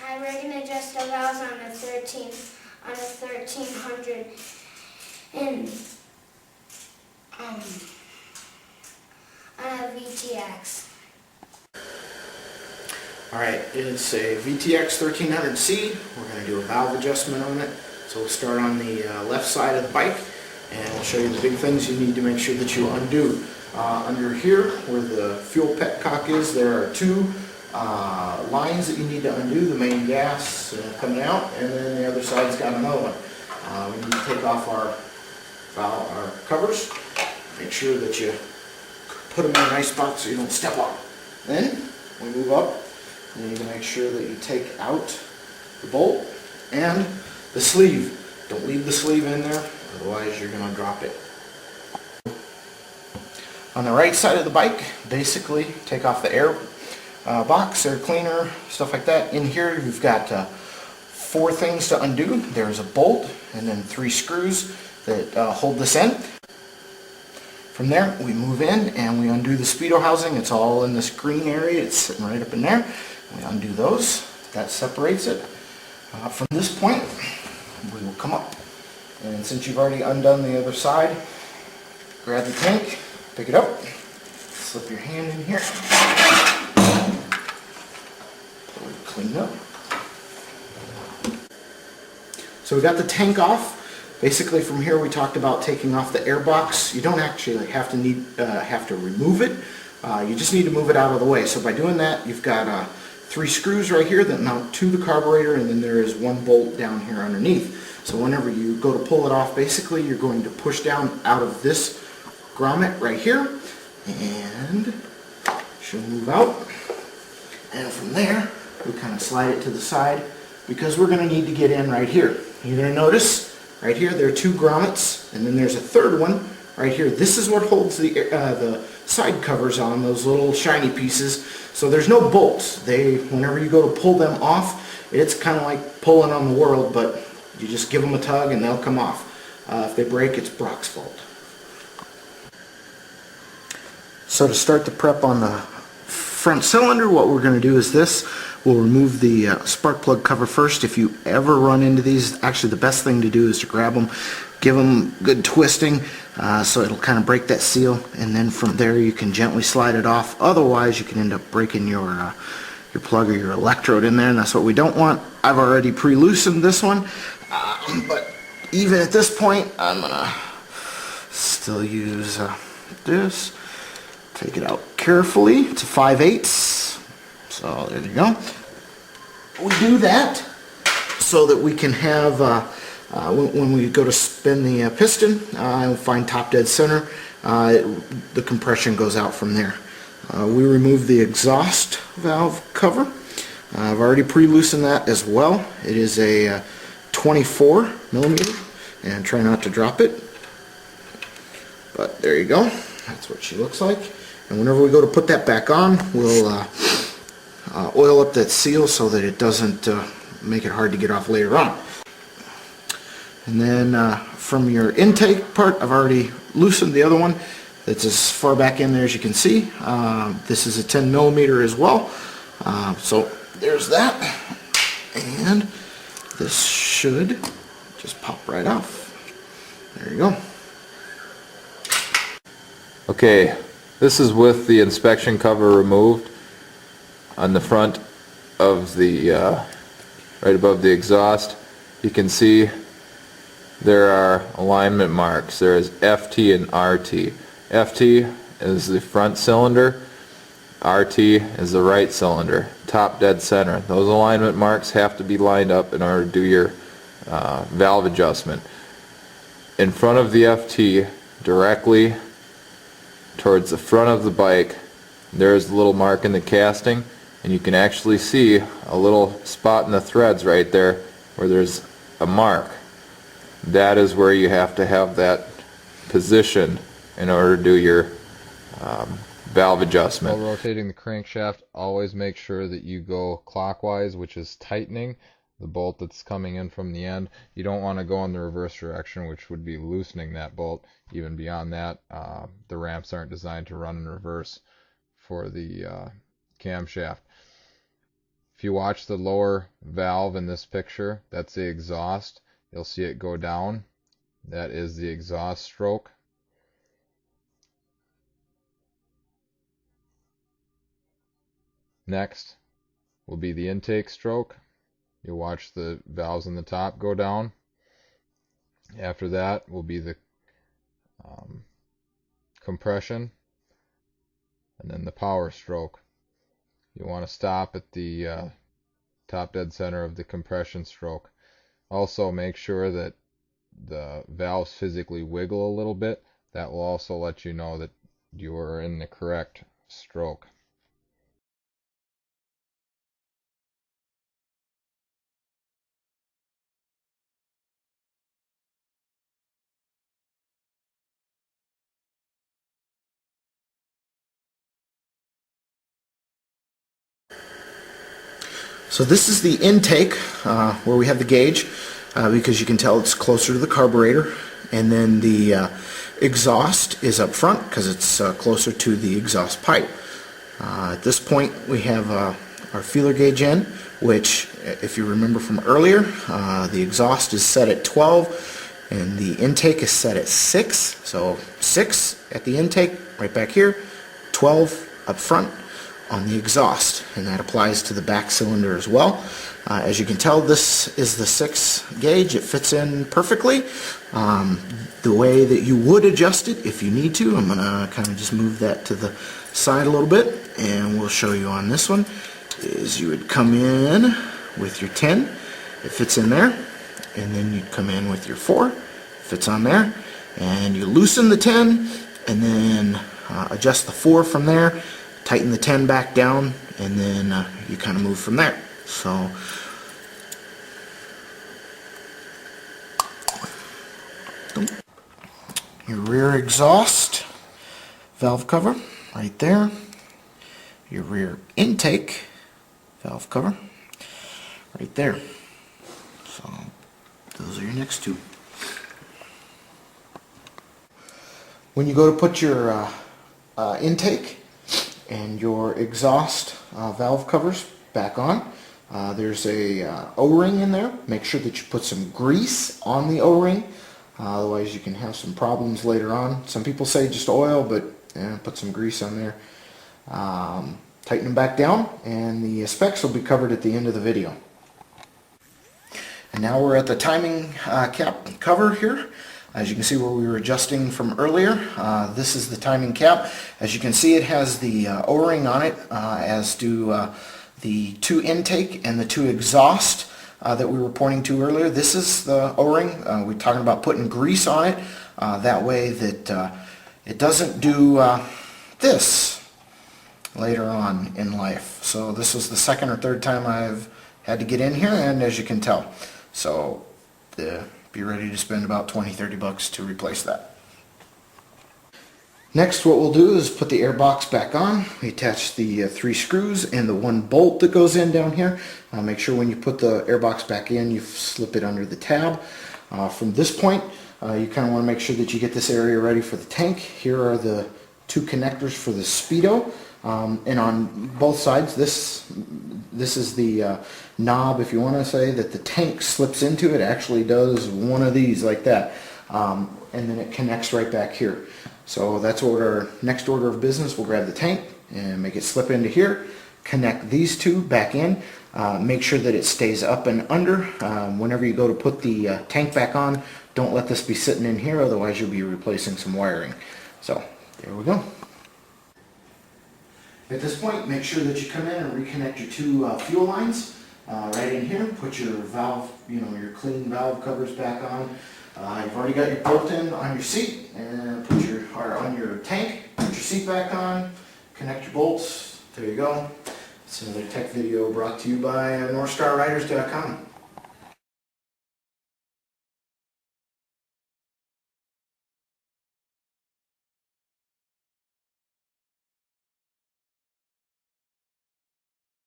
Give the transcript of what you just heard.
I'm going to adjust the valves on a 1300 and on a VTX. Alright, it's a VTX 1300C. We're going to do a valve adjustment on it. So we'll start on the left side of the bike and we'll show you the big things you need to make sure that you undo. Under here, where the fuel petcock is, there are two lines that you need to undo, the main gas coming out, and then the other side's got another one. We need to take off our covers, make sure that you put them in a nice spot so you don't step on them. Then we move up, and you need to make sure that you take out the bolt and the sleeve. Don't leave the sleeve in there, otherwise you're going to drop it. On the right side of the bike, basically take off the air box, air cleaner, stuff like that. In here you've got 4 things to undo. There's a bolt and then 3 screws that hold this in. From there we move in and we undo the speedo housing. It's all in this green area. It's sitting right up in there. We undo those. That separates it. From this point we will come up, and since you've already undone the other side, grab the tank, pick it up, slip your hand in here, pull it clean up. So we got the tank off. Basically from here we talked about taking off the air box. You don't actually have to remove it. You just need to move it out of the way. So by doing that, you've got 3 screws right here that mount to the carburetor, and then there is 1 bolt down here underneath. So whenever you go to pull it off, basically you're going to push down out of this grommet right here, and she'll move out. And from there, we kind of slide it to the side because we're going to need to get in right here. You're going to notice right here there are 2 grommets, and then there's a 3rd one right here. This is what holds the side covers on, those little shiny pieces. So there's no bolts. Whenever you go to pull them off, it's kind of like pulling on the world, but you just give them a tug and they'll come off. If they break, it's Brock's fault. So to start the prep on the front cylinder, what we're going to do is this. We'll remove the spark plug cover first. If you ever run into these, actually the best thing to do is to grab them, give them good twisting so it'll kind of break that seal, and then from there you can gently slide it off. Otherwise you can end up breaking your plug or your electrode in there, and that's what we don't want. I've already pre-loosened this one, but even at this point I'm gonna still use this. Take it out carefully. It's a 5/8. So there you go. We do that so that we can have, when we go to spin the piston, and find top dead center, the compression goes out from there. We remove the exhaust valve cover. I've already pre-loosened that as well. It is a 24 millimeter, and try not to drop it. But there you go. That's what she looks like. And whenever we go to put that back on, we'll oil up that seal so that it doesn't make it hard to get off later on. And then from your intake part, I've already loosened the other one. It's as far back in there as you can see. This is a 10 millimeter as well. So there's that. And this should just pop right off. There you go. Okay, this is with the inspection cover removed. On the front of the, right above the exhaust, you can see there are alignment marks. There is FT and RT. FT is the front cylinder, RT is the right cylinder, top dead center. Those alignment marks have to be lined up in order to do your valve adjustment. In front of the FT, directly towards the front of the bike, there's a little mark in the casting, and you can actually see a little spot in the threads right there where there's a mark. That is where you have to have that position in order to do your valve adjustment. While rotating the crankshaft, always make sure that you go clockwise, which is tightening the bolt that's coming in from the end. You don't want to go in the reverse direction, which would be loosening that bolt. Even beyond that, the ramps aren't designed to run in reverse for the camshaft. If you watch the lower valve in this picture, that's the exhaust. You'll see it go down. That is the exhaust stroke. Next will be the intake stroke. You'll watch the valves on the top go down. After that will be the compression, and then the power stroke. You want to stop at the top dead center of the compression stroke. Also make sure that the valves physically wiggle a little bit. That will also let you know that you are in the correct stroke. So this is the intake where we have the gauge because you can tell it's closer to the carburetor, and then the exhaust is up front because it's closer to the exhaust pipe. At this point we have our feeler gauge in, which if you remember from earlier, the exhaust is set at 12 and the intake is set at 6. So 6 at the intake right back here, 12 up front on the exhaust, and that applies to the back cylinder as well. As you can tell, this is the 6 gauge. It fits in perfectly the way that you would adjust it if you need to. I'm going to kind of just move that to the side a little bit, and we'll show you on this one. Is you would come in with your 10, it fits in there, and then you'd come in with your 4, fits on there, and you loosen the 10 and then adjust the 4 from there, tighten the 10 back down, and then you kind of move from there. So your rear exhaust valve cover right there, your rear intake valve cover right there. So those are your next two. When you go to put your intake and your exhaust valve covers back on, there's a O-ring in there. Make sure that you put some grease on the O-ring, otherwise you can have some problems later on. Some people say just oil, but put some grease on there. Tighten them back down, and the specs will be covered at the end of the video. And now we're at the timing cap cover here. As you can see where we were adjusting from earlier, this is the timing cap. As you can see, it has the O-ring on it, as do the 2 intake and the 2 exhaust that we were pointing to earlier. This is the O-ring. We're talking about putting grease on it, that way that it doesn't do this later on in life. So this was the 2nd or 3rd time I've had to get in here, and as you can tell, so be ready to spend about $20-30 to replace that. Next, what we'll do is put the air box back on. We attach the 3 screws and the 1 bolt that goes in down here. Make sure when you put the air box back in, you slip it under the tab. From this point, you kind of want to make sure that you get this area ready for the tank. Here are the 2 connectors for the speedo. And on both sides, this is the knob, if you want to say that the tank slips into. It actually does one of these like that, and then it connects right back here. So that's what our next order of business. We'll grab the tank and make it slip into here, connect these 2 back in, make sure that it stays up and under. Whenever you go to put the tank back on, don't let this be sitting in here, otherwise you'll be replacing some wiring. So there we go. At this point, make sure that you come in and reconnect your 2 fuel lines right in here. Put your valve, your clean valve covers back on. You've already got your bolt in on your seat, and on your tank. Put your seat back on. Connect your bolts. There you go. It's another tech video brought to you by NorthstarRiders.com.